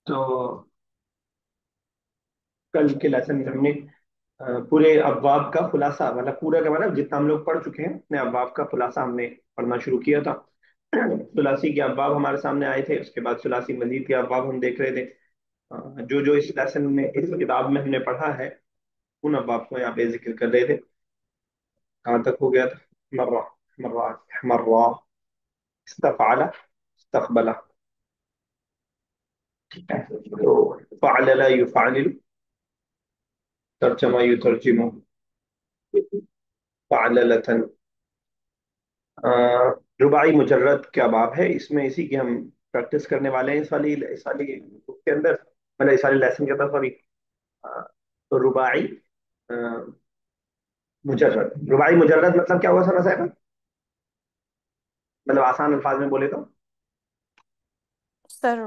तो कल के लेसन में हमने पूरे अब्वाब का खुलासा, मतलब पूरा का मतलब जितना हम लोग पढ़ चुके हैं अपने अब्वाब का खुलासा हमने पढ़ना शुरू किया था। सुलासी के अब्वाब हमारे सामने आए थे, उसके बाद सुलासी मजीद के अब्वाब हम देख रहे थे। जो जो इस लेसन में इस किताब में हमने पढ़ा है उन अब्वाब को यहाँ पे जिक्र कर रहे थे। कहाँ तक हो गया था? मर्रा, मर्रा, मर्रा, इस्तफाला, इस्तकबला। ठीक है, तो फ़अलला युफ़अलिलु, तर्जमा युतर्जिमु, फ़अललतन। अ, रुबाई मुजर्रद क्या बाब है, इसमें इसी की हम प्रैक्टिस करने वाले हैं इस वाली बुक के अंदर, मतलब इस वाले लेसन के अंदर, सॉरी। तो रुबाई अ, मुजर्रद, रुबाई मुजर्रद मतलब क्या हुआ सना साहब? मतलब आसान अल्फाज में बोले तो। सर,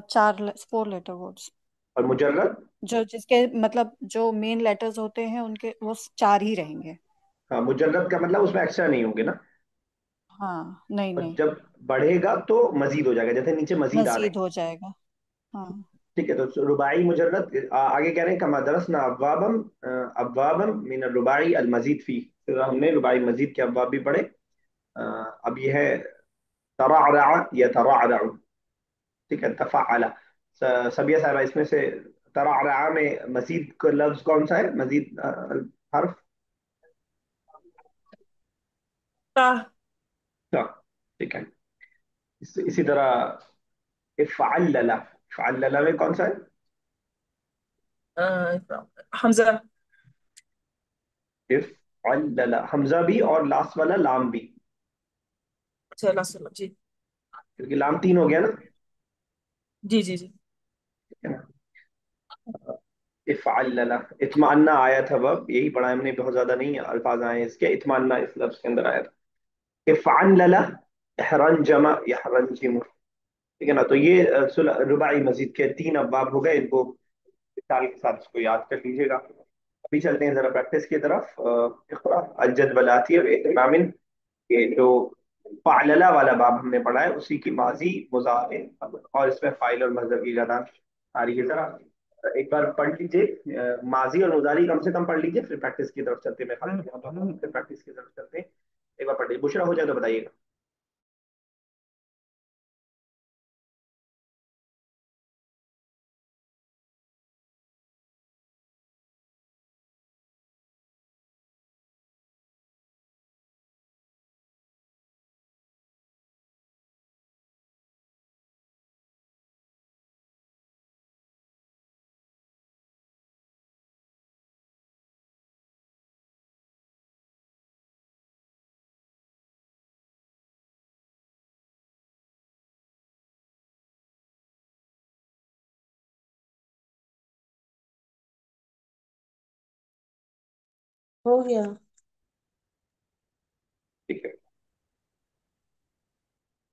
चार 4 लेटर वर्ड्स। और मुजर्रद? जो जिसके मतलब जो मेन लेटर्स होते हैं उनके वो 4 ही रहेंगे। हाँ, मुजर्रद का मतलब उसमें एक्स्ट्रा नहीं होंगे ना। हाँ, नहीं और नहीं। जब बढ़ेगा तो मजीद हो जाएगा, जैसे नीचे मजीद आ रहे मजीद हैं। हो जाएगा। हाँ। ठीक है, तो रुबाई मुजर्रद आगे कह रहे हैं, कमा दरसना अब्वाबम, अब्वाबम मिन रुबाई अल मजीद फी। तो हमने रुबाई मजीद के अब्वाब भी पढ़े। अ, अब ये है तराअरा या तराअरा। ठीक है, तफाअला। सबिया साहब, इसमें से तराअरा में मजीद का लफ्ज कौन सा है? मजीद हर्फ? ता। तो ठीक है, इसी तरह इफ़अल्लला, इफ़अल्लला में कौन सा है? हमजा। इफ़अल्लला, हमजा भी और लास्ट वाला लाम भी, चला सुनो जी। क्योंकि लाम तीन हो गया ना। जी जी जी। ठीक है ना? इफ़अल्लला, इत्मान्ना आया था, वब यही पढ़ा है हमने, बहुत ज्यादा नहीं अल्फाज आए हैं इसके। इत्मान्ना इस लफ्ज के अंदर आया था। इफ़अल्लला, इहरंजमा, यहरंजिमु। ठीक है ना? तो ये रुबाई मस्जिद के तीन अब्वाब हो गए, इनको मिसाल के साथ इसको याद कर लीजिएगा। अभी चलते हैं जरा प्रैक्टिस की तरफ। इक़रा अल-जदवलाती और इतिमामिन, ये जो फ़अलला वाला बाब हमने पढ़ा है उसी की माजी, मुजारे और इसमें फाइल और मजदर की ज्यादा आ रही है। जरा एक बार पढ़ लीजिए, माजी और मुजारी कम से कम पढ़ लीजिए, फिर प्रैक्टिस की तरफ चलते हैं। मैं खाली यहाँ पर हूँ, फिर प्रैक्टिस की तरफ चलते हैं। एक बार पढ़ लीजिए, बुशरा हो जाए तो बताइएगा। हो गया। ठीक है,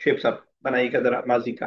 शेप सब बनाइएगा जरा माजी का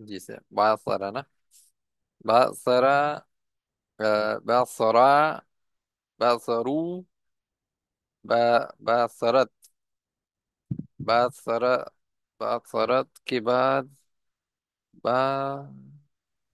जी सर, बासरा ना, बासरा, बासरा, बासरू, बासरत, बासरा, बासरत के बाद बा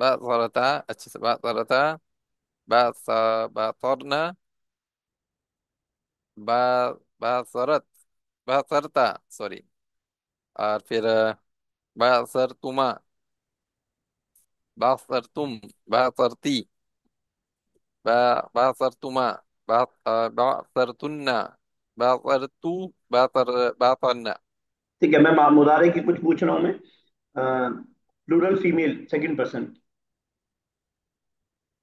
बासरता, अच्छे से बासरता, बास बासरना, बा बासरत, बासरता, सॉरी। और फिर बासरतुमा, बासरतुम, बासरती, बासरतुमा, बासरतुन्ना, बासरतु, बासरना। ठीक है, मैं मुदारे की कुछ पूछ रहा हूँ मैं। Plural female second person.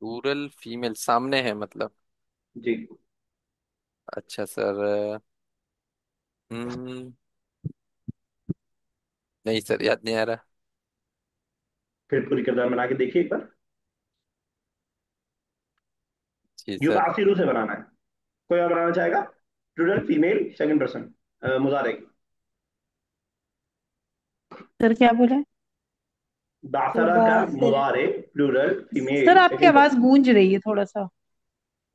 Plural female सामने है मतलब। जी, अच्छा सर। हम्म, नहीं सर, याद नहीं आ रहा। फिर पूरी किरदार बना के देखिए एक बार। जी सर। युबासिरू से बनाना है। कोई और बनाना चाहेगा? प्लूरल फीमेल सेकंड पर्सन मुजारे की। सर क्या बोले? बासरा का सुबह से। मुजारे प्लूरल सर फीमेल आपकी सेकंड आवाज पर्सन। गूंज रही है थोड़ा सा।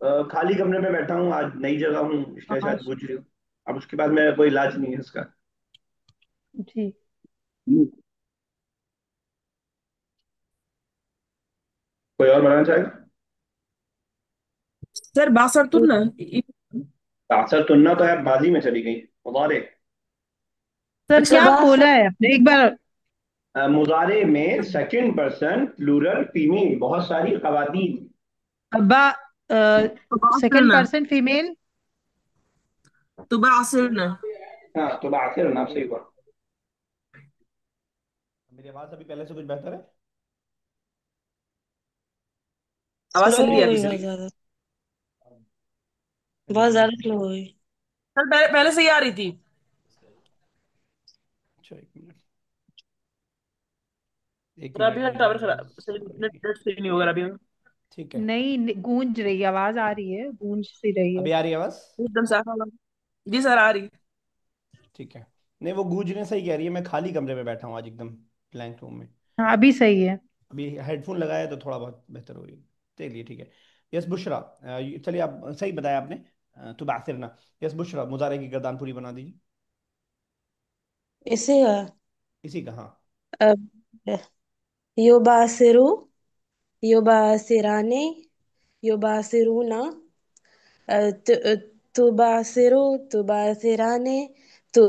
खाली कमरे में बैठा हूँ, आज नई जगह हूँ इसलिए शायद आवाज। पूछ रही हूँ। अब उसके बाद मेरा कोई इलाज नहीं है इसका। जी। हम्म। कोई और बनाना चाहेगा? सर बासरतुल ना तासर तुन्ना तो है, बाजी में चली गई। मुजारे। सर क्या तबाह बोला है आपने एक बार? मुजारे में सेकंड पर्सन प्लूरल फीमेल, बहुत सारी खवातीन। बा सेकंड तबासरना पर्सन फीमेल। तबासरना। हाँ तो आखिर नाम सही हुआ। मेरी आवाज अभी पहले से कुछ बेहतर है? आवाज स्लो सही नहीं हो आती गई सर। बहुत ज्यादा। बहुत रिकॉर्डिंग ज्यादा में। स्लो हो गई। सर पहले पहले से ही आ रही थी। अच्छा एक मिनट। एक सर अभी ना टावर खराब मिनट सही नेट एक- नेट सही नहीं होगा अभी। ठीक है। नहीं गूंज रही है, आवाज आ रही है, गूंज सी रही है। अभी आ रही है आवाज? एकदम साफ आवाज। जी सर आ रही। ठीक है। नहीं वो गूंजने सही कह रही है, मैं खाली कमरे में बैठा हूँ आज, एकदम ब्लैंक रूम में। हाँ अभी सही है। अभी हेडफोन लगाया तो थोड़ा बहुत बेहतर हो रही है। चलिए ठीक है। यस बुशरा, चलिए आप सही बताया आपने। तो बासिरना। यस बुशरा, मुजारे की गर्दान पूरी बना दीजिए। इसे इसी का हाँ। युबासिरु, युबासिराने, युबासिरूना, तुबासिरु, तुबासिराने, तु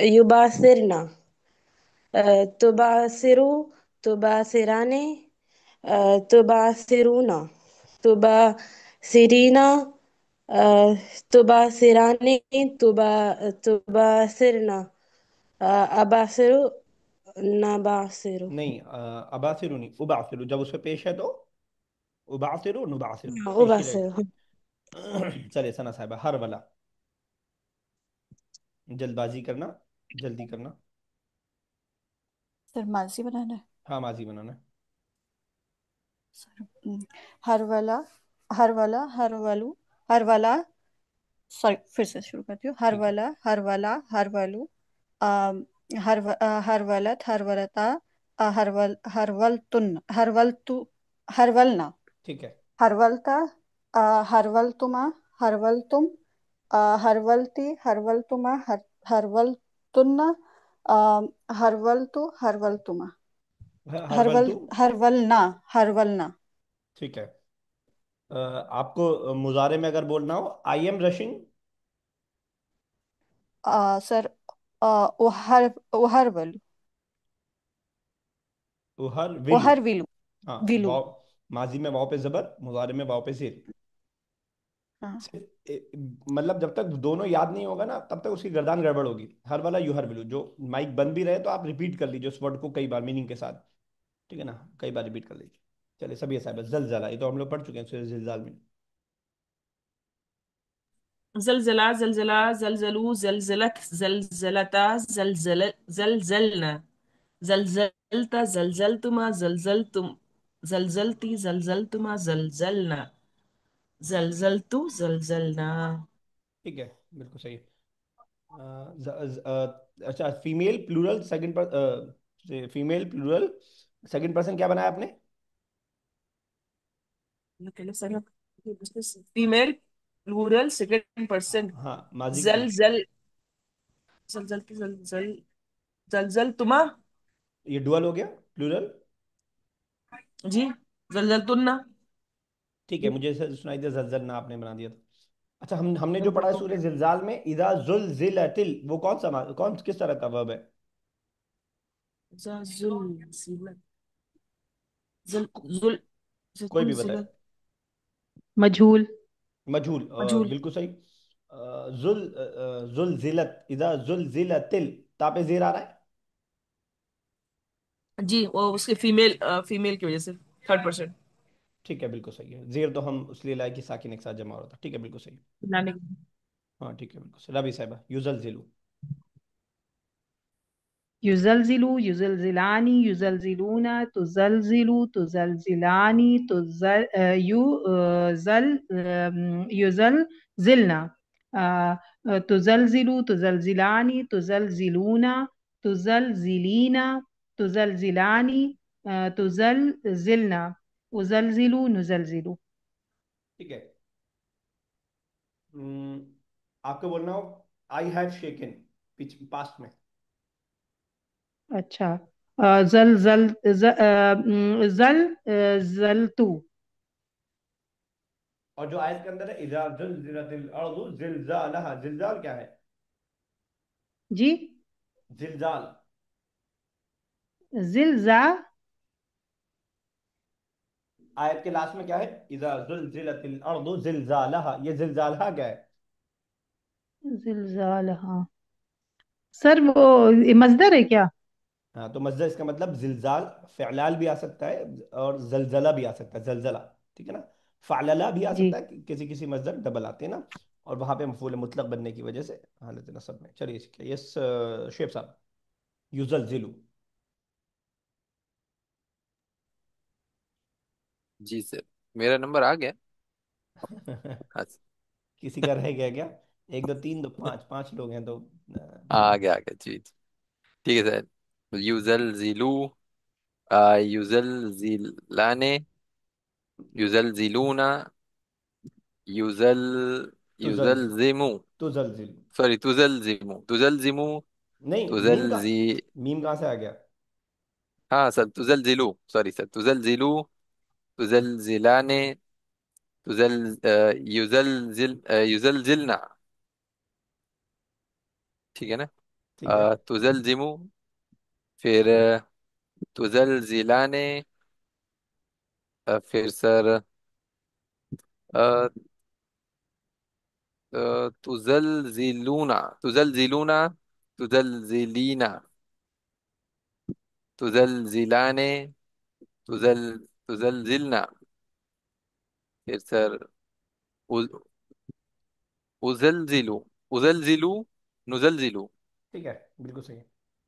युबासिरना, तुबासिरु, तुबासिराने, तुबासिरूना, तुबासिरीना, अ, तुबासिराने, तुबा तुबासिरना, अबासिरु, नबासिरु। नहीं अबासिरु नहीं, उबासिरु जब उस पे पेश है तो उबासिरु नुबासिरु हाँ, पेश ही उबासिरु। हाँ। रहेगी। चलिए सना साहिबा, हर वाला। जल्दबाजी करना, जल्दी करना। सर मानसी बनाना है। हाँ माजी बनाना है। सर हर वाला, हर वाला, हर वालू, हर वाला। सॉरी फिर से शुरू करती हूँ। हर ठीक है। वाला, हर वाला, हर वालू, आम, हर वलत, हर वलता, हर वल तुन, हर वल तु, हर वलना, ठीक है। हर वलता, हर वल तुमा, हर वल तुम, हर वलती, हर वल तुमा, हर वल तुन्ना, हर वल तु, हर वल तुमा, हर वल तू। हर वलना, हर वलना। ठीक है। आपको मुजारे में अगर बोलना हो, आई एम रशिंग। सर ओहर, ओहर वलु, हर विलु। ओहर विलु, हाँ विलु। वाव। माजी में वाव पे जबर, मुजारे में वाव पे सिर। हाँ। मतलब जब तक दोनों याद नहीं होगा ना तब तक उसकी गर्दान गड़बड़ होगी। हर वाला यू हर विलु, जो माइक बंद भी रहे तो आप रिपीट कर लीजिए उस वर्ड को कई बार मीनिंग के साथ। ठीक है ना, कई बार रिपीट कर लीजिए। चलिए सभी ऐसा है, जलजला ये तो हम लोग पढ़ चुके हैं सूरह जिलजाल में। जलजला जलजला जलजलू जलजलत जलजलता जलजल जलजलना जलजलता जलजलतुमा जलजलतुम जलजलती जलजलतुमा जलजलना जलजलतु जलजलना। ठीक है, बिल्कुल सही है। अच्छा फीमेल प्लूरल सेकंड पर, फीमेल प्लूरल सेकंड पर्सन क्या बनाया आपने? फीमेल प्लूरल सेकंड पर्सन हाँ माजी जल जल जलजलती जलजल जलजलतुमा। ये डुअल हो गया प्लूरल। जी जलजलतुन्ना। ठीक है, मुझे ऐसा सुनाई दिया जलजल ना आपने बना दिया था। अच्छा हमने जो पढ़ा है सूरह जिलजाल में, इदा जुलजिलतिल, वो कौन सा कौन किस तरह का वर्ब है? जुल जुल जुल कोई जुल भी बताए। जुल मजहूल। मजहूल, मजहूल। बिल्कुल सही। जुलजिलत, इदा जुलजिलतिल, ता पे जेर आ रहा है। जी वो उसके फीमेल फीमेल की वजह से थर्ड पर्सन ठीक है बिल्कुल सही है, जेर तो हम उसलिए लाए कि साकिन एक साथ जमा हो रहा था। ठीक है बिल्कुल सही। लाने। हाँ ठीक है बिल्कुल सही। रबी साहिबा, युजल जिलू। युजलजिलु, युजलजिलानी, युजलजिलूना, तुजलजिलु, तुजलजिलानी, युजलजिलना, तुजलजिलु, तुजलजिलानी, तुजलजिलूना, तुजलजिलीना, तुजलजिलानी, तुजलजिलना, उजलजिलु, नुजलजिलु। ठीक है। हम्म, आपको बोलना हो आई हैव शेकन, पास्ट में। अच्छा। जल जल जल जल तू। और जो आयत के अंदर है, इजा जुलजिलतिल अर्दु जिलजालहा, जिलजाल क्या है? जी। जिलजाल। जिलजा। आयत के लास्ट में क्या है? इजा जुलजिलतिल अर्दु जिलजालहा, ये जिलजालहा क्या है? जिलजाल, हाँ। सर वो ये मजदर है क्या? हाँ, तो मज्जा इसका मतलब जिलजाल, फ़िलाल भी आ सकता है और जलजला भी आ सकता है, जलजला। ठीक है ना। फ़अलला भी आ जी। सकता है, किसी किसी मज्दर डबल आते हैं ना। और वहां पे मफूल मुतलक बनने की वजह से हालत नसब में। चलिए ठीक है, यस शेब साहब। युजल जिलू। जी सर, मेरा नंबर आ गया। हाँ किसी का रह गया क्या? एक दो तीन दो पाँच, पांच लोग हैं तो आ गया, आ गया जी जी। ठीक है सर। युजल जिलू, युजल जिलाने, युजल जिलूना, युजल तुजल युजल जिलू। जिमू, तुजल जिलू। सॉरी तुजल जिमू, तुजल जिमू, नहीं, तुजल जी, मीम कहाँ से आ गया? हाँ सर तुजल जिलू, सॉरी सर तुजल जिलू, तुजल जिलाने, तुजल युजल जिल युजल जिलना। ठीक है ना। ठीक है। तुजल जिमू, फिर तुजल जिलाने, फिर सर अ, तुजल जिलूना, तुजल जिलूना, तुजल जिलीना, तुजल जिलाने, तुजल तुजल जिलना, फिर सर उज- उजल जिलू, उजल जिलू, नुजल जिलू। ठीक है, बिल्कुल सही है।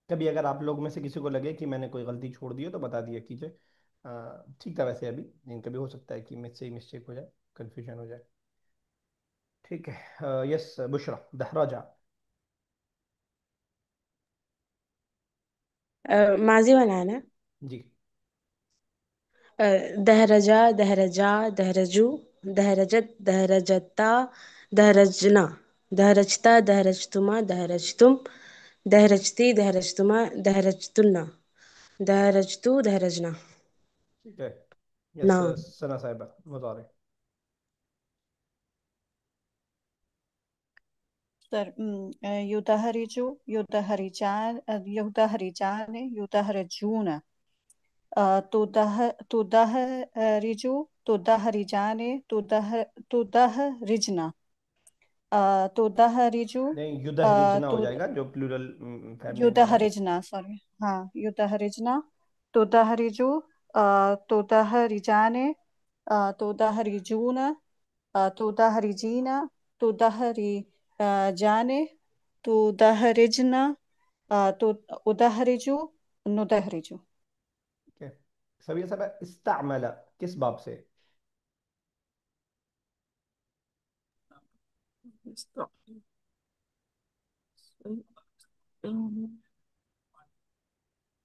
कभी अगर आप लोग में से किसी को लगे कि मैंने कोई गलती छोड़ दी हो तो बता दिया कीजिए। ठीक था वैसे अभी, लेकिन कभी हो सकता है कि मुझसे ही मिस्टेक हो जाए, कन्फ्यूजन हो जाए। ठीक है, यस बुशरा दहराजा। माजी वाला है ना? जी। दहरजा, दहरजा, दहरजू, दहरजत, दहरजता, दहरजना, दहरजता, दहरजतुमा, दहरजतुम, दहरजती, दहरजतुमा, दहरजतुन्ना, दहरजतु, दहरजना। ठीक है, यस ना। सना साहिबा मुजारे। सर युदहरिजु, युदहरिजान, युदहरिजान, युदहरजून, तुदह तुदहरिजु, तुदहरिजाने, तुदहरिजना, तुदहरिजु, नहीं, युदहरिजना हो तुद जाएगा जो प्लूरल फेमिनिन वाला है। युदहरिजना, सॉरी। हाँ, युदहरिजना, तुदहरिजु, तुदहरिजाने, तुदहरिजून, तुदहरिजीना, तुदहरी जाने, तुदहरिजना, तु उदहरिजु, नुदहरिजु। ठीक है। सभी सब इस्तामला किस बाब से?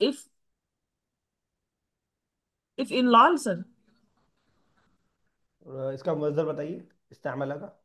if if in Lal sir. इसका मजदर बताइए, इस्तामला का।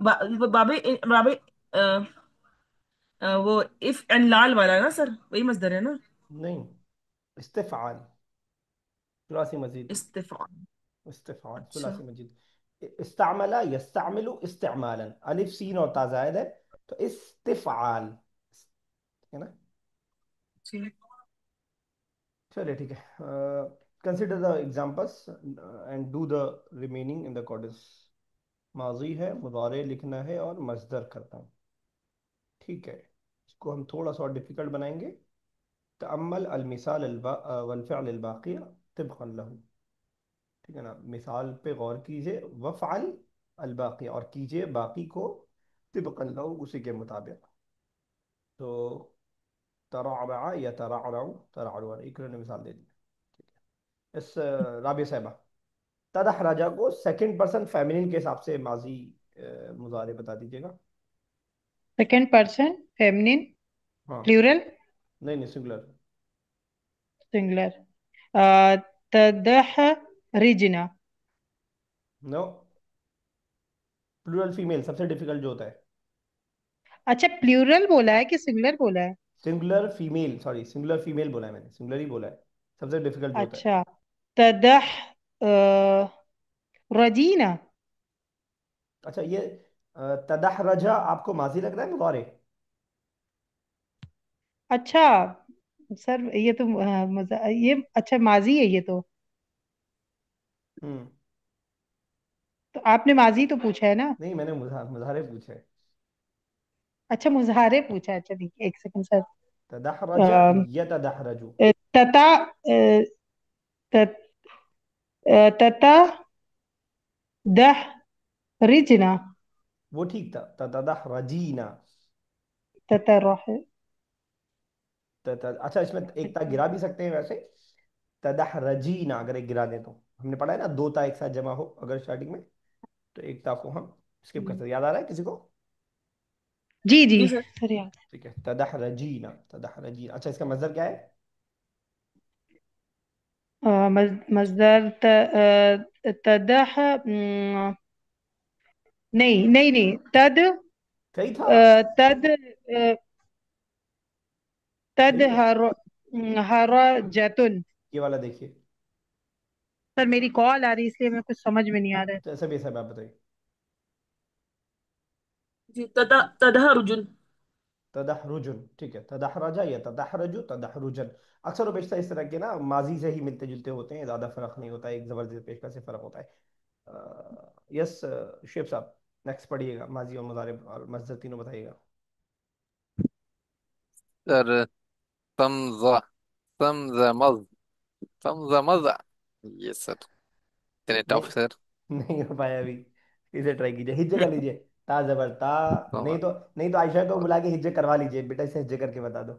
बाबे बाबे वो इफ एंड लाल वाला ना सर, वही मजदर है ना? नहीं, इस्तिफाल, सुलासी मजीद। इस्तिफाल. इस्तिफाल अच्छा. सुलासी मजीद। इस्तामला यस्तामिलु इस्तेमालन, अलिफ सीन और ता जायद है, तो इस्तिफाल है ना। ठीक. चलिए ठीक है। Consider the examples and do the remaining in the accordance. माजी है, मुदारे लिखना है और मजदर करना है। ठीक है, इसको हम थोड़ा सा और डिफिकल्ट बनाएंगे। तअम्मल अल मिसाल वल फ़िअल अल बाक़िया तिबक़न लहू। ठीक है ना, मिसाल पे गौर कीजिए, वफ़अल अल बाक़िया, और कीजिए बाकी को तिबक़न लहू, उसी के मुताबिक। तो तराअ या तराअउ, तराअउ एक ने मिसाल दे दी। ठीक है, इस राबिया साहबा, तदह राजा को सेकंड पर्सन फेमिनिन के हिसाब से माजी मुजारे बता दीजिएगा। सेकंड पर्सन फेमिनिन हाँ। प्लूरल नहीं नहीं, सिंगुलर। सिंगुलर तदहरिजना नो, प्लूरल फीमेल सबसे डिफिकल्ट जो होता है। अच्छा प्लूरल बोला है कि सिंगुलर बोला है singular female, sorry singular female बोला है मैंने, सिंगुलर ही बोला है। सबसे डिफिकल्ट जो होता है। अच्छा तदह रजीना अच्छा ये तदहरजा आपको माजी लग रहा है मुजारे? अच्छा सर ये तो मजा ये अच्छा माजी है ये हम्म। तो आपने माजी तो पूछा है ना नहीं, मैंने मुजारे पूछे। अच्छा मुजहारे पूछा अच्छा ठीक है एक सेकंड सर तदहरजा या तदहरजू? तता तत, तता दह रिजना वो ठीक था, तदहरजीना। तता रह अच्छा, इसमें एक ता गिरा भी सकते हैं वैसे। तदहरजीना अगर एक गिरा दें तो, हमने पढ़ा है ना, दो ता एक साथ जमा हो अगर स्टार्टिंग में, तो एक ता को हम स्किप कर सकते हैं। याद आ रहा है किसी को? जी जी जी सर। सर याद ठीक है, तदहरजीना तदहरजीना। अच्छा, इसका मतलब क्या है? मजदर तदह नहीं नहीं नहीं तद सही था। तद तद सही था। हर जैतुन ये वाला देखिए। सर मेरी कॉल आ रही है इसलिए मैं कुछ समझ में नहीं आ रहा है तो ऐसा भी, ऐसा आप बताइए। जी तदहरुजुन। तदहरुजुन, ठीक है, तदहरजा या तदहरजु तदहरुजन। अक्सर व बेशतर इस तरह के ना माजी से ही मिलते जुलते होते हैं, ज्यादा फर्क नहीं होता है, एक जबरदस्त पेश का से फर्क होता है। यस शेफ साहब, नेक्स्ट पढ़िएगा, माजी और मुजारे और मस्दर तीनों बताइएगा। सर तमज़ तमज़मज़ तमज़मज़। ये सर इतने नहीं, टफ सर। नहीं हो पाया अभी। इसे ट्राई कीजिए, हिज्जे कर लीजिए। ता जबर ता। नहीं समझ तो, नहीं तो आयशा को बुला के हिज्जे करवा लीजिए, बेटा इसे हिज्जे करके बता दो।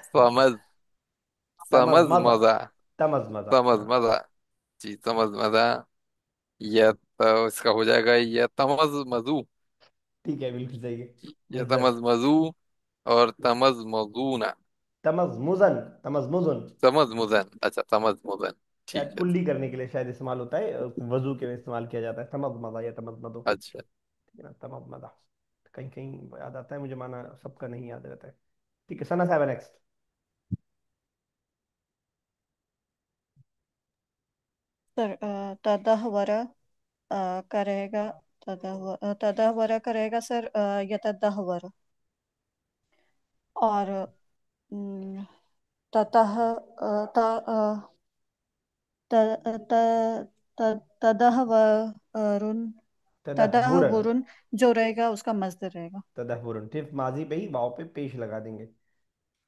समझ तमज समझ मजा। मजा। तमज मजा, समझ हाँ। मजा। जी समझ मजा। ये तो इसका हो जाएगा ये तमज मजू। ठीक है, बिल्कुल सही है। ये मजदर। तमज मजू और तमज मजूना। तमज मुजन। तमज मुजन। समझ मुजन, अच्छा समझ मुजन। शायद ठीक है कुल्ली करने के लिए शायद इस्तेमाल होता है, वजू के में इस्तेमाल किया जाता है, तमज मदा या तमज मदो। अच्छा। ठीक है ना, तमज मदा। कहीं कहीं याद आता है मुझे, माना सबका नहीं याद रहता है। ठीक है, सना साहब नेक्स्ट। सर तदहवर करेगा तदहवर करेगा सर यतदहवर और अम, ततह त त- त- तदहवरुन तदहवुरन। तदहवुरुन जो रहेगा उसका मस्दर रहेगा। तदहवुरन सिर्फ माजी पे ही वाव पे पेश लगा देंगे।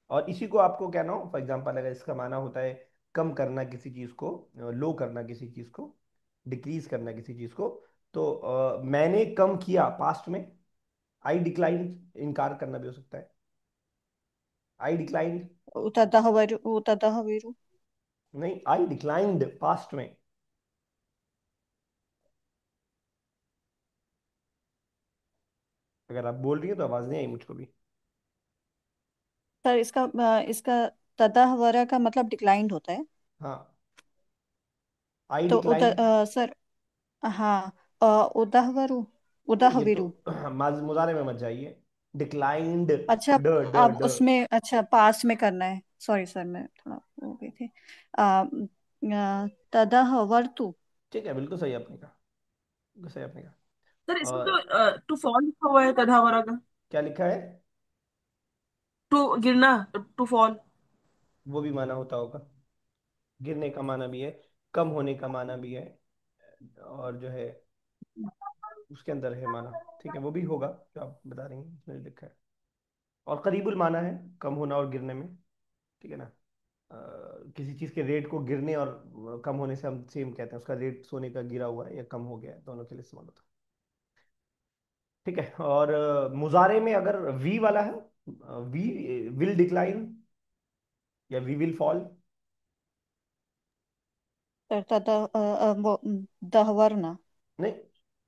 और इसी को आपको क्या ना हो, फॉर एग्जाम्पल अगर इसका माना होता है कम करना किसी चीज को, लो करना किसी चीज को, डिक्रीज करना किसी चीज को, तो मैंने कम किया पास्ट में। आई डिक्लाइन, इनकार करना भी हो सकता है। आई डिक्लाइंड। तदहवरु नहीं, आई डिक्लाइंड पास्ट में। अगर आप बोल रही हो तो आवाज नहीं आई मुझको भी। सर इसका तदहवर का मतलब डिक्लाइंड होता है। हाँ, आई तो डिक्लाइंड। सर हाँ उदहवरु नहीं, ये तो उदहविरु मुजारे में मत जाइए। डिक्लाइंड। अच्छा ड ड अब ड। उसमें अच्छा पास में करना है। सॉरी सर मैं थोड़ा हो गई थी तदहवरतु ठीक है, बिल्कुल सही आपने कहा, बिल्कुल सही आपने कहा। सर इसमें और तो टू फॉल लिखा हुआ है तदहावरा का। क्या लिखा है? टू गिरना, टू फॉल। वो भी माना होता होगा। गिरने का माना भी है, कम होने का माना भी है, और जो है उसके अंदर है माना। ठीक है, वो भी होगा जो आप बता रही हैं, उसमें लिखा है। और करीबुल माना है, कम होना और गिरने में। ठीक है ना। किसी चीज के रेट को गिरने और कम होने से हम सेम कहते हैं, उसका रेट सोने का गिरा हुआ है या कम हो गया है, दोनों के लिए इस्तेमाल होता है। ठीक है। और मुजारे में अगर वी वाला है, वी विल डिक्लाइन या वी विल फॉल। वो दहवरना नहीं,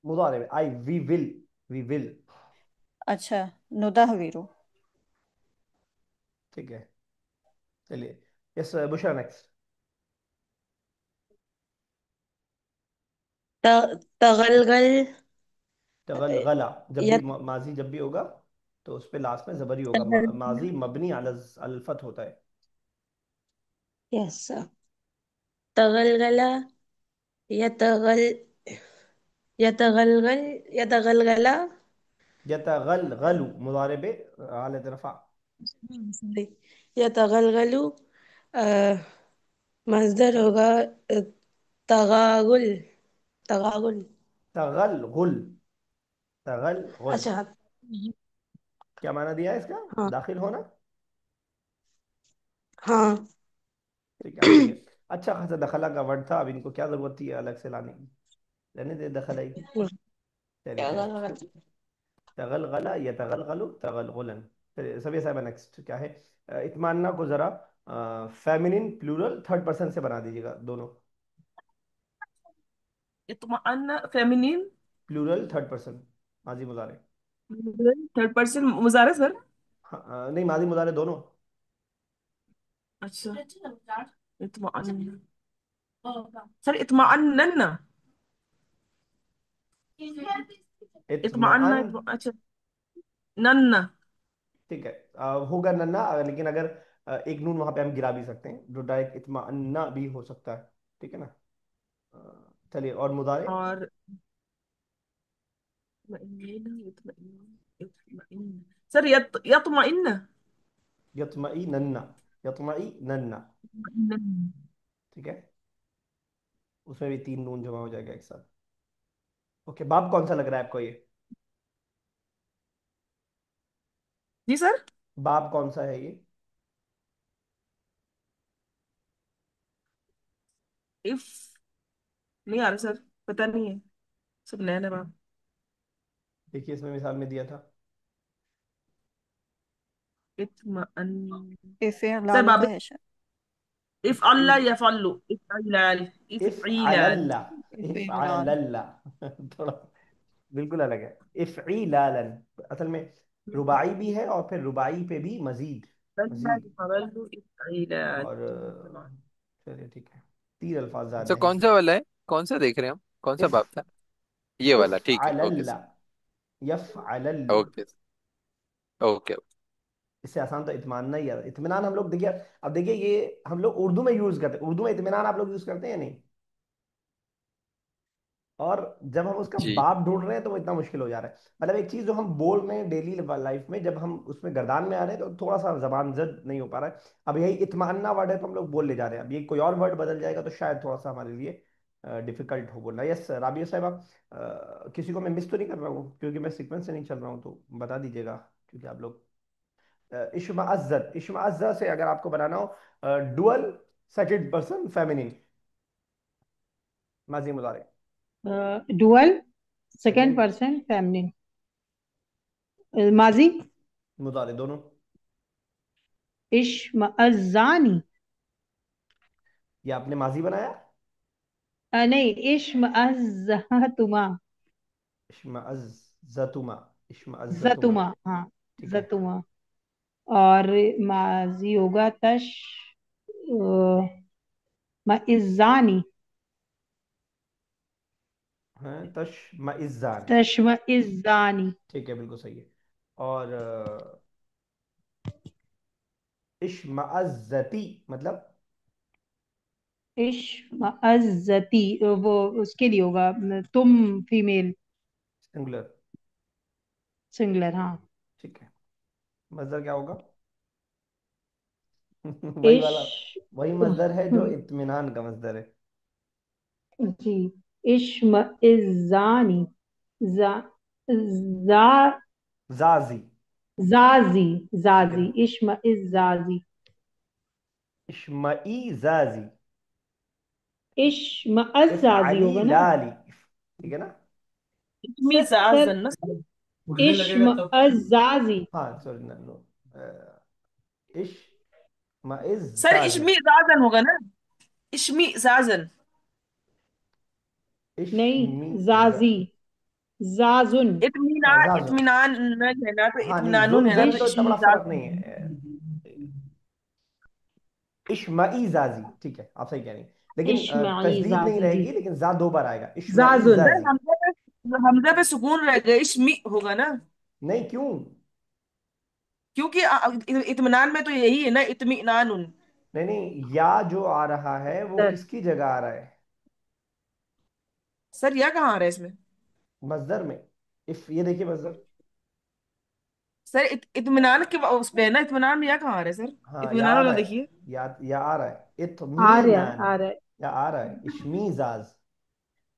मुजारे में I we will. We will. अच्छा, नुदहविरु। ठीक है, चलिए। Yes Bushra, next. तगलगल। तगलगला, जब या भी माजी जब भी होगा तो उस पे लास्ट में जबर ही होगा। तगलगल। माजी मबनी अल फत होता है। यस। तगलगला। यतगल। यतगलगल। यतगलगला। यतगलगलु मुजारे पे हालत रफा। सॉरी। यतगलगलु। मजदर होगा तगागुल। तगागुल। तगलगुल। तगलगुल। अच्छा। क्या माना दिया है इसका? हाँ। दाखिल होना। हाँ। ठीक है, आप देखिए, अच्छा खासा दखला का वर्ड था, अब इनको क्या जरूरत थी अलग से लाने की? रहने दे दखला ही। चलिए क्या नेक्स्ट। गलत। तगलगला या तगलगलु तगलगुलन। चलिए सभी साहब, नेक्स्ट क्या है? इत्माना को जरा फेमिनिन प्लूरल थर्ड पर्सन से बना दीजिएगा दोनों। इत्माअन्ना फेमिनिन, प्लूरल थर्ड पर्सन, माजी मुजारे। थर्ड पर्सन मुजारे सर। हाँ, नहीं, माजी मुजारे दोनों। अच्छा, इत्माअन्ना सर, इत्माअन्नन, इत्माअन्ना इत्मान। अच्छा, नन्ना। ठीक है, होगा नन्ना, लेकिन अगर एक नून वहां पे हम गिरा भी सकते हैं, जो डायरेक्ट इत्मान्ना भी हो सकता है। ठीक है ना? चलिए, और मुजारे। और इत्माइन्न, सर यत्माइन्न। यत्मई नन्ना। यत्मई नन्ना। ठीक है, उसमें भी तीन नून जमा हो जाएगा एक साथ। ओके, बाप कौन सा लग रहा है आपको ये? जी सर। बाप कौन सा है ये? इफ नहीं आ रहा सर, पता नहीं है, सब नया नया। देखिए, इसमें मिसाल में दिया था। इत्माअन्न इफ़े सर लाल का बाबे, है शायद। इफ इफ़ अल्लाह यफल्लु इफइलाल इफ इफइलाल। अलल्ला। इफ़े इफ लाल। अलल्ला थोड़ा बिल्कुल अलग है। इफ़ईलालन, असल में रुबाई भी है, और फिर रुबाई पे भी मजीद। अल्लाह मजीद। यफल्लु इफइलाल। और चलिए ठीक है, तीन अल्फाज ज्यादा अच्छा, हैं कौन इसमें। सा वाला है? कौन सा देख रहे हैं हम? कौन सा इफ बाप था? ये वाला, इफ ठीक है, ओके अलल्ला सर। यफ अलल्लु। ओके। ओके। इससे आसान तो इत्मीनान नहीं है। इत्मीनान हम लोग देखिए, अब देखिए, ये हम लोग उर्दू में यूज करते हैं। उर्दू में इत्मीनान आप लोग यूज करते हैं या नहीं? और जब हम उसका जी। बाप ढूंढ रहे हैं तो वो इतना मुश्किल हो जा रहा है। मतलब एक चीज जो हम बोल रहे हैं डेली लाइफ में, जब हम उसमें गर्दान में आ रहे हैं तो थोड़ा सा जबान जद नहीं हो पा रहा है। अब यही इत्मान्ना वर्ड है तो हम लोग बोल ले जा रहे हैं। अब ये कोई और वर्ड बदल जाएगा तो शायद थोड़ा सा हमारे लिए डिफिकल्ट हो बोलना। यस राबिया साहब, किसी को मैं मिस तो नहीं कर रहा हूँ? क्योंकि मैं सीक्वेंस से नहीं चल रहा हूँ तो बता दीजिएगा, क्योंकि आप लोग इश्म अज्जत, इश्म अज्जा से अगर आपको बनाना हो डुअल सेकंड पर्सन फेमिनिन, माजी मुजारे। Dual second second person feminine. माजी। मुजारे दोनों। इश्मअज़्ज़ानी। ये आपने माजी बनाया। नहीं, इश्मअज़्ज़तुमा। इश्मअज़्ज़तुमा। इश्मअज़्ज़तुमा। जतुमा, हाँ। ठीक है। जतुमा। और माजी होगा मइज़्ज़ानी। हाँ, तशमइज़्ज़ानी। तशमइज़्ज़ानी। ठीक है, बिल्कुल सही है। और इश्मअज़्ज़ती मतलब इश्मअज़्ज़ती, वो उसके लिए होगा, तुम फीमेल सिंगुलर। सिंगुलर, हाँ। ठीक है, मजदर क्या होगा? वही इश वाला, वही मजदर है जो इत्मीनान का मजदर है। जी। इश्मइज़्ज़ानी। जा जा जाजी। जाजी। ठीक है जाजी ना? इश्मइज़्ज़ाजी। इश्मइज़ाजी। इश्मअज़्ज़ाजी इफ़अली होगा ना। लाली। ठीक है ना? इसमें सर जाजन ना सर। इश्मअज़्ज़ाजी। हाँ सॉरी, नो। सर इश्मइज़ाजी। इसमें जाजन होगा ना, इसमें जाजन। नहीं, इश्मी जाजी। जाजुन। हाँ इत्मीनान, जाजुन। इत्मीनान है ना, तो हाँ नहीं, इत्मीनानुन जुन है ना, जन तो तो इतना बड़ा इश्मीजाज फर्क नहीं है। इश्माई जाजी, ठीक है आप सही कह रही हैं। लेकिन इश्माई तजदीद नहीं जाजी जी। रहेगी, लेकिन जा दो बार आएगा, इश्माई जाजुन। सर। जाजी। हमजा पे सुकून रह गया, इश्मी होगा ना। नहीं क्यों? क्योंकि इत्मीनान में तो यही है ना, इत्मीनानुन। नहीं नहीं, या जो आ रहा है वो सर किसकी जगह आ रहा है? सर यह कहाँ आ रहा है इसमें? मजदर में। इफ, ये देखिए मजदर। सर इत्मीनान के उस पे है ना, इत्मीनान में यह कहाँ आ रहा है सर? हाँ या इत्मीनान आ वाला रहा है, देखिए। या आ रहा है, आ रहा है इत्मीनान। आ रहा है। या आ रहा है, इश्मीजाज।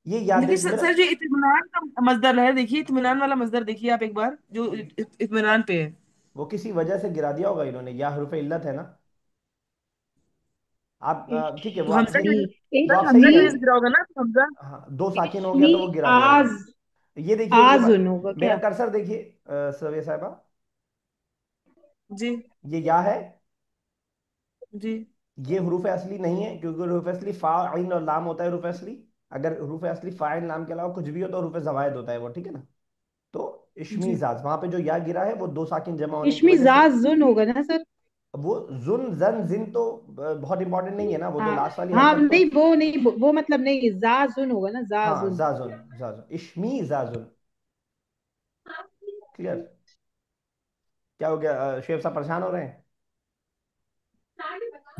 ये याद लेकिन है मेरा। सर जो इत्मीनान का मजदर है, देखिए इत्मीनान वाला मजदर देखिए आप एक बार, जो इत्मीनान पे है। वो किसी वजह से गिरा दिया होगा इन्होंने, या हरूफ इल्लत है ना। आप ठीक है, वो तो आप हमजा सही, इश्मी। वो आप सर सही हमजा इश्मी। कह की रहे वजह से गिरा होगा ना, तो हमजा। हैं। हाँ, दो साकिन हो गया इश्मी। तो वो गिरा दिया आज। इन्होंने। ये देखिए ये आजुन होगा मेरा क्या? कर्सर देखिए, सविया साहबा। जी। ये या है। जी। ये हरूफ असली नहीं है, क्योंकि हरूफ असली फा आइन और लाम होता है हरूफ असली। अगर हरूफ असली फा आइन लाम के अलावा कुछ भी हो तो हरूफ जवायद होता है वो, ठीक है ना। तो जी। इश्मीजाज, वहां पे जो या गिरा है वो दो साकिन जमा होने की इश्मी वजह से। जाजुन होगा ना सर? वो जुन जन जिन तो बहुत इंपॉर्टेंट नहीं है ना, वो तो हाँ लास्ट वाली हाँ, हरकत तो। नहीं वो नहीं, वो मतलब नहीं, जाजुन होगा ना, हाँ जाजुन। जाजुन, जाजुन इश्मी जाजुन। क्लियर? क्या हो गया, शेफ साहब परेशान हो रहे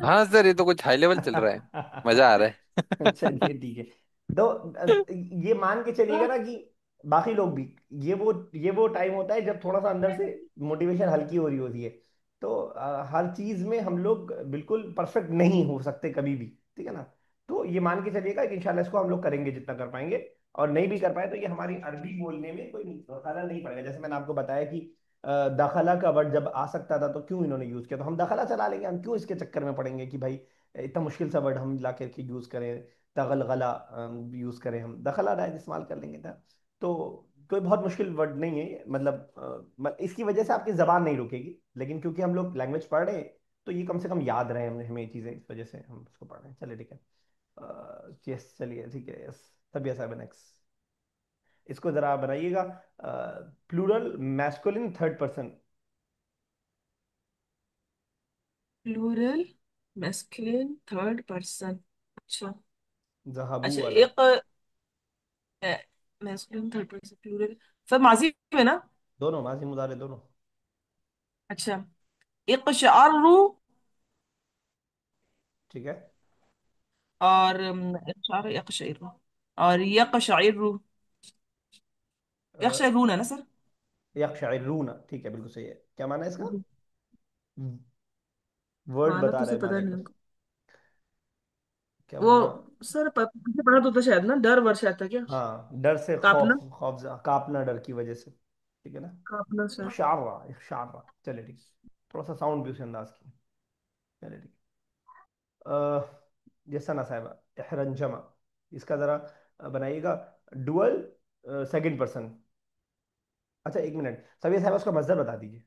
हाँ सर, ये तो कुछ हाई लेवल चल रहा है, मजा आ रहा हैं? है। चलिए ठीक है। तो ये मान के चलिएगा ना कि बाकी लोग भी, ये वो टाइम होता है जब थोड़ा सा अंदर से मोटिवेशन हल्की हो रही होती है। तो हर चीज में हम लोग बिल्कुल परफेक्ट नहीं हो सकते कभी भी, ठीक है ना। तो ये मान के चलिएगा कि इंशाल्लाह इसको हम लोग करेंगे जितना कर पाएंगे। और नहीं भी कर पाए तो ये हमारी अरबी बोलने में कोई खलल नहीं पड़ेगा। जैसे मैंने आपको बताया कि दखला का वर्ड जब आ सकता था तो क्यों इन्होंने यूज किया, तो हम दखला चला लेंगे। हम क्यों इसके चक्कर में पड़ेंगे कि भाई इतना मुश्किल सा वर्ड हम ला करके यूज करें, तगलगला यूज करें, हम दखला डायरेक्ट इस्तेमाल कर लेंगे था। तो कोई बहुत मुश्किल वर्ड नहीं है ये, मतलब इसकी वजह से आपकी जबान नहीं रुकेगी, लेकिन क्योंकि हम लोग लैंग्वेज पढ़ रहे हैं तो ये कम से कम याद रहे हमें हमें ये चीज़ें, इस वजह से हम उसको पढ़ रहे हैं। चलिए ठीक है। यस चलिए ठीक है, यस। तब साहब नेक्स्ट, इसको जरा बनाइएगा। Plural masculine third person. Plural masculine third person. अच्छा। जहाबू अच्छा वाला। एक masculine third person plural, sir माजी में ना? दोनों, माजी मुजारे दोनों। अच्छा। इक़शाअरु, ठीक है। और इक़शाअर यक़शइरु, और यक़शइरु। यक़शइरून है ना सर? यक्षरूना, ठीक है, बिल्कुल सही है। क्या माना है इसका? जी। वर्ड माना बता तो रहे सर हैं पता माने नहीं को। हमको। क्या वो माना? सर मुझे पढ़ा तो था शायद ना, डर वर शायद था क्या? हाँ, डर से कापना। खौफ, कांपना डर की वजह से, ठीक है ना। कापना सर। इख्शारा, इख्शारा, चले ठीक। थोड़ा सा साउंड भी उसी अंदाज की। चले ठीक। ये सना साहिबा, इहरंजमा, इसका जरा बनाइएगा डुअल सेकंड पर्सन। अच्छा एक मिनट, सभी साहिबा उसका मजदर बता दीजिए।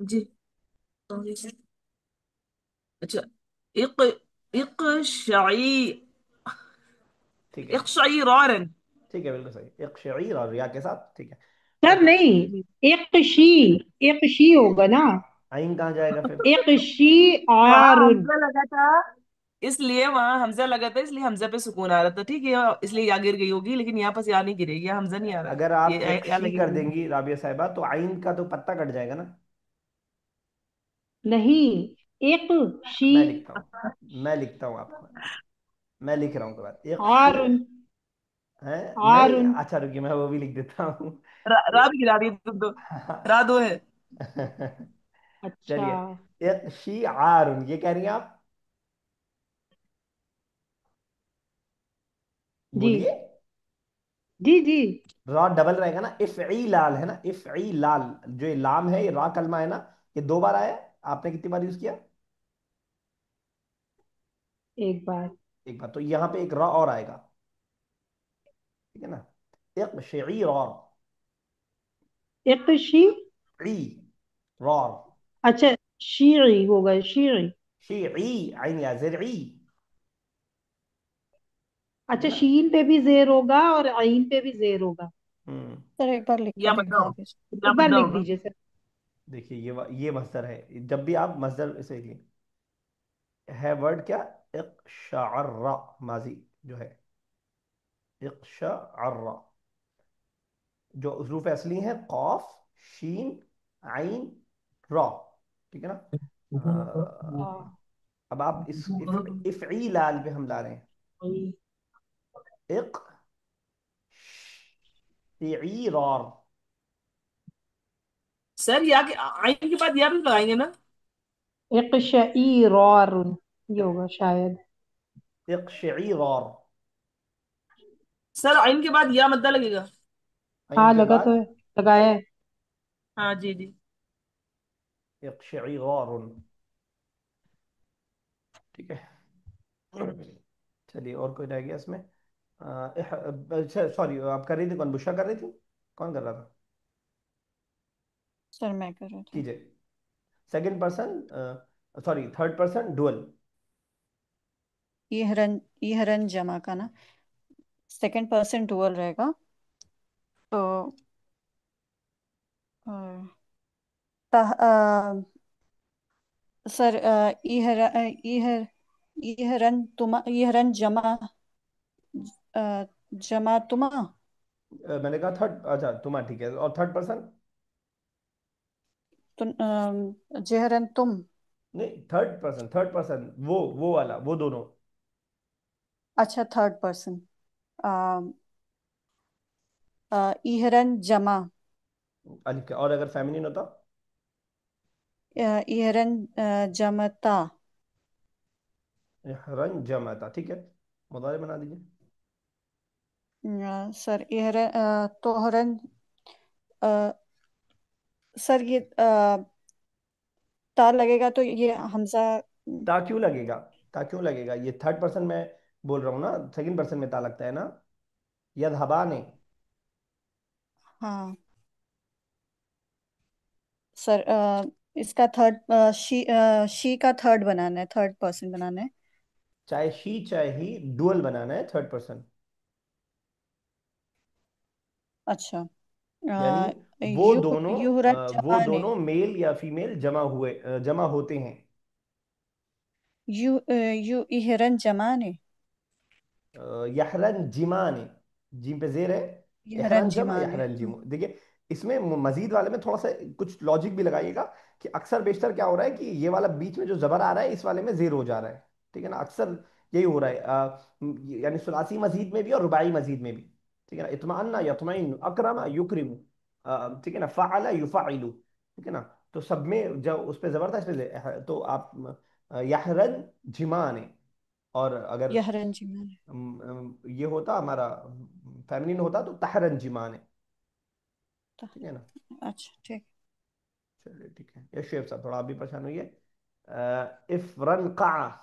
जी। अच्छा। इक इक़शाई ठीक है, इक़शाइरारन। ठीक है, बिल्कुल सही, इख्शईर और रिया के साथ, ठीक है। Sir okay. नहीं, जी। एक शी, एक शी होगा ना? आइन कहाँ जाएगा फिर? एक शी वहां आरुन। हमजा लगा था, इसलिए वहां हमजा लगा था, इसलिए हमजा पे सुकून आ रहा था, ठीक है, इसलिए या गिर गई होगी, लेकिन यहाँ पास या नहीं गिरेगी, यहाँ हमजा नहीं आ रहा। अगर आप ये एक या शी कर लगेगी। देंगी राबिया साहिबा तो आइन का तो पत्ता कट जाएगा ना। नहीं, एक शी मैं लिखता हूँ आपको, मैं लिख रहा हूँ के बाद एक शी आरुन। है। नहीं, आरुन। अच्छा रुकिए, मैं वो भी लिख देता हूँ। रात गिरा दी तुम तो। रात दो है। अच्छा। चलिए, एक शी आरुन, ये कह रही हैं आप? जी बोलिए। जी जी। रा डबल रहेगा ना, इफ ई लाल है ना, इफ ई लाल, जो ये लाम है, ये रा कलमा है ना, ये दो बार आया है। आपने कितनी बार यूज किया? एक बार। एक बार, तो यहाँ पे एक रा और आएगा, ठीक है ना। एक शेई और एक शी। ई रा, अच्छा, शीरी होगा, शीरी। शी ई आइन या जिर ई। अच्छा, शीन पे भी जेर होगा और आइन पे भी जेर होगा। हम्म। सर एक बार लिख या कर बद्दा दिखा हो, दीजिए। या एक बार बद्दा लिख होगा। दीजिए सर। देखिए ये मस्दर है, जब भी आप मस्दर इसे है वर्ड क्या, इक़्शाअर्रा, माजी जो है, इक़्शाअर्रा, जो हरूफ असली हैं कॉफ, शीन, आइन, रॉ, ठीक है ना। हाँ। अब आप इस इफ़ईलाल पे हम ला रहे हैं, इक़ इरार, सर या के आइन के बाद या भी लगाएंगे ना? इक़्शाइरार, ये होगा शायद। इक़्शाइरार, सर आइन के बाद या मद्दा लगेगा? आइन हाँ, के लगा तो बाद है, लगाया है। हाँ जी जी। इक़्शाइरार, ठीक है। चलिए, और कोई रह गया इसमें? अच्छा सॉरी, आप कर रही थी, कौन बुशा कर रही थी, कौन कर रहा था? सर मैं कर रहा था। कीजिए। Second person, sorry third person dual. इहरन जमा का ना, सेकंड पर्सन डुअल रहेगा। तो अ, सर इहरन जमा, जमा तुमा। मैंने कहा थर्ड, अच्छा तुम्हारा ठीक है, और थर्ड पर्सन? जेहरन तुम। नहीं, थर्ड पर्सन वो वाला, वो दोनों। अच्छा थर्ड पर्सन। इहरन जमा, अलिफ का, और अगर फेमिनिन होता? इहरन जमता। रन जमाता, ठीक है, मुदारे बना दीजिए। सर इहरन तोहरन, सर ये ता लगेगा तो ये हमजा। ता क्यों लगेगा? ता क्यों लगेगा? ये थर्ड पर्सन में बोल रहा हूँ ना, सेकंड पर्सन में ता लगता है ना, यदहबाने। हाँ सर, इसका थर्ड, शी का थर्ड बनाना है, थर्ड पर्सन बनाना है। चाहे शी चाहे ही, डुअल बनाना है थर्ड पर्सन। अच्छा। यानी अ, युहरन वो जमा ने, दोनों मेल या फीमेल जमा होते हैं। यू इहरन जमा ने, यहरन जिमाने, जिम पे जेर है, इहरन इहरन जमा जिमा ने। यहरन जिमो। देखिए, इसमें मजीद वाले में थोड़ा सा कुछ लॉजिक भी लगाइएगा, कि अक्सर बेशतर क्या हो रहा है कि ये वाला बीच में जो जबर आ रहा है, इस वाले में जेर हो जा रहा है, ठीक है ना, अक्सर यही हो रहा है। यानी सुलासी मजीद में भी और रुबाई मजीद में भी, ठीक है ना, इत्माअन्ना यत्मइन्नु, अकरमा युकरिमु, ठीक है ना, फ़अला युफ़अिलु, ठीक है ना। तो सब में जब उस पे जबर था, इस पे तो आप यहरन जिमाने, और अगर इहरन जिमा ने। ये होता हमारा फेमिनिन होता तो तहरन जिमाने, तो- ठीक है ना। अच्छा ठीक। चलिए ठीक है, ये शेफ साहब थोड़ा आप भी परेशान हुई है। इफरन का,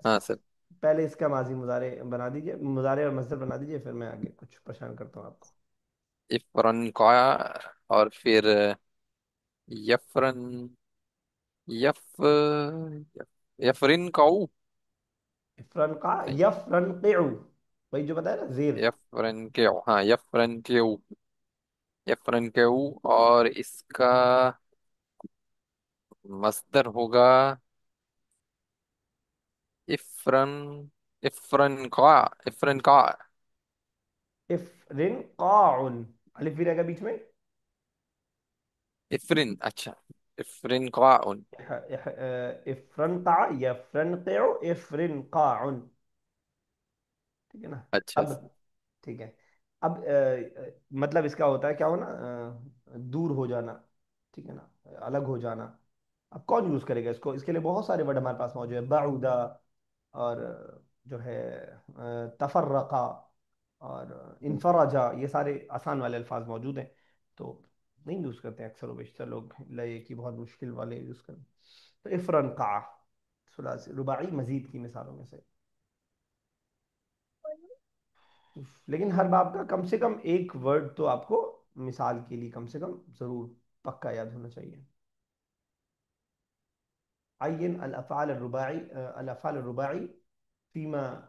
हाँ सर। पहले इसका माजी मुजारे बना दीजिए, मुजारे और मजदर बना दीजिए, फिर मैं आगे कुछ परेशान करता हूँ आपको। इफरन का, और फिर यफरन, यफ यफरिन काऊ। इफरन का, नहीं, यफरन केउ, वही जो बताया ना जेर। यफरन के, हाँ यफरन के, यफरन के, और इसका मस्दर होगा इफरन, इफरन का, इफरन का, इफरिन काउन, अलिफ भी रहेगा बीच में। इफरिन, अच्छा, इफरिन का। इफरन का, यफरन केउ, इफरिन काउन, ठीक है ना। अच्छा अब ठीक है, अब मतलब इसका होता है क्या होना, दूर हो जाना, ठीक है ना, अलग हो जाना। अब कौन यूज करेगा इसको? इसके लिए बहुत सारे वर्ड हमारे पास मौजूद है, बाउदा, और जो है तफर्रका, और इनफराजा, ये सारे आसान वाले अल्फाज मौजूद हैं, तो नहीं यूज करते हैं अक्सर, बेशतर लोग लय की बहुत मुश्किल वाले यूज करते हैं। तो इफरन का, सुलासी रुबाई मजीद की मिसालों में से। लेकिन हर बाब का कम से कम एक वर्ड तो आपको मिसाल के लिए कम से कम जरूर पक्का याद होना चाहिए। अय्यन अल अफ़आल रुबाई, अल अफ़आल रुबाई फीमा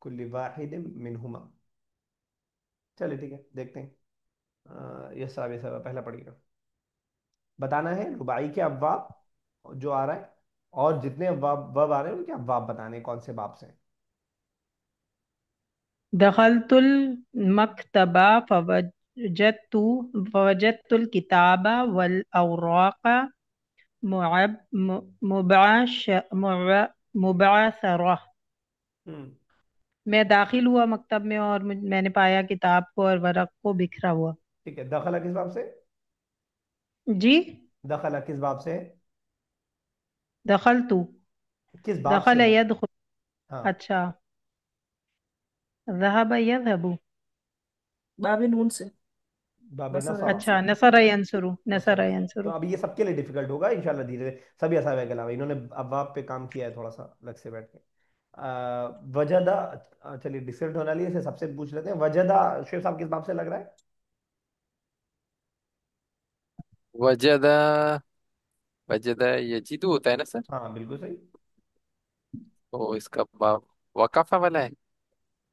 कुल्ली वाहिद मिनहुमा। चलिए ठीक है, देखते हैं। ये सारा पहला पढ़िएगा। बताना है रुबाई के अब्वाब जो आ रहा है, और जितने अब्वाब वब आ रहे हैं उनके अब्वाब बताने हैं, कौन से बाब से। दखलतुल मकतबा फवजदतुल किताबा वल औराqa मुअब मुबाश मुबाशरा। हम्म। मैं दाखिल हुआ मकतब में और मैंने पाया किताब को और वरक को बिखरा हुआ। ठीक है, दखला किस बाब से? जी। दखला किस बाब से? दखल तू। किस बाब से दखल है? यदखुल। हाँ। अच्छा। ज़हब यज़हबु। बाबे नून से। बाबे नसर नसरा। यंसुर। अच्छा, नसर यंसुरु, नसरा नसर नसरा, तो यंसुरु। अभी ये सबके लिए डिफिकल्ट होगा इंशाल्लाह, धीरे धीरे सभी असावे के अलावा इन्होंने अब्वाब पे काम किया है थोड़ा सा अलग से बैठ के। वजदा। चलिए डिफिकल्ट होने वाली है, इसे सबसे पूछ लेते हैं। वजदा शेख साहब किस बाब से लग रहा है? वजदा, वजदा यजीदु होता है ना सर? हाँ बिल्कुल सही। तो इसका बाब वकाफा वाला है।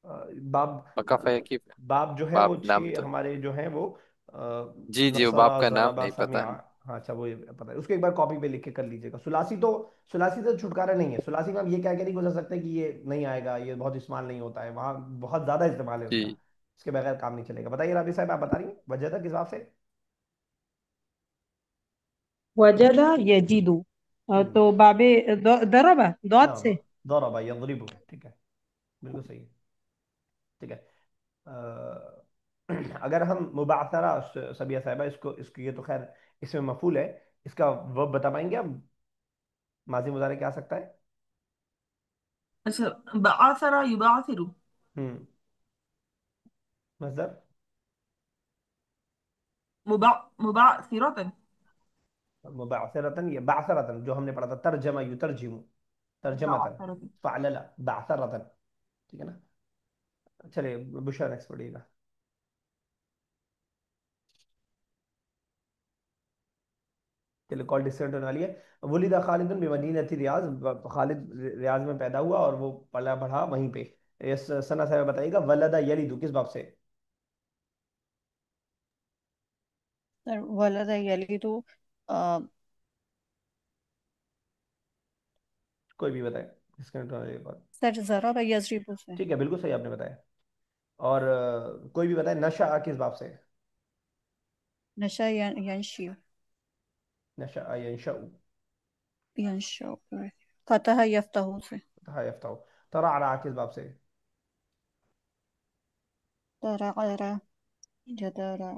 बाब। वकाफा है कि बाब जो है वो बाब नाम छः तो, हमारे जो है वो जी जी, वो बाब नसरा का नाम ज़रबा नहीं पता। समिया। हाँ अच्छा, वो ये पता है उसको, एक बार कॉपी पे लिख के कर लीजिएगा। सुलासी तो, सुलासी तो छुटकारा नहीं है। सुलासी में आप ये कह के नहीं गुजर सकते कि ये नहीं आएगा, ये बहुत इस्तेमाल नहीं होता है, वहाँ बहुत ज़्यादा इस्तेमाल है उसका। जी, इसके बगैर काम नहीं चलेगा। बताइए राबी साहब, आप बता रही हैं वजह था किस बात से? वजदा यजीदु। हम्म। तो बाबे दरबा दौत से। हाँ, दौरा भाई यदरिबु, ठीक है, बिल्कुल सही है। ठीक है। अगर हम मुबातरा, सबिया साहिबा, इसको ये तो खैर इसमें मफूल है, इसका वर्ब बता पाएंगे आप? माजी मुजारे क्या आ सकता है? अच्छा, बासरा युबासिरु। हम्म। मजदर। मुबा मुबासिरतन। मुबासरतन या बासरतन जो हमने पढ़ा था, तर्जमा युतरजिमु, तर्जमतन, बासरतन। फ़अलला बासरतन। ठीक है ना? चलिए बुशरा नेक्स्ट पढ़िएगा। चलिए कॉल डिस्टेंट होने वाली है। वलीदा खालिद बिमदीनती रियाज, खालिद रियाज में पैदा हुआ और वो पला बढ़ा वहीं पे। इस सना साहब बताइएगा, वलदा यलिदु किस बाब से? सर वलद यलिदु। अ, कोई भी बताए, डिस्टेंट होने वाली बात। सर ज़रब यज़रिबु से। ठीक है, बिल्कुल सही आपने बताया। और कोई भी बताए, नशा किस बाब से? नशा यंशी। नशा यंशउ। यंशु। फतह यफ्तहु से। हाँ यफ्ताउ। तरारा किस बाब से? तरअरा जदरा।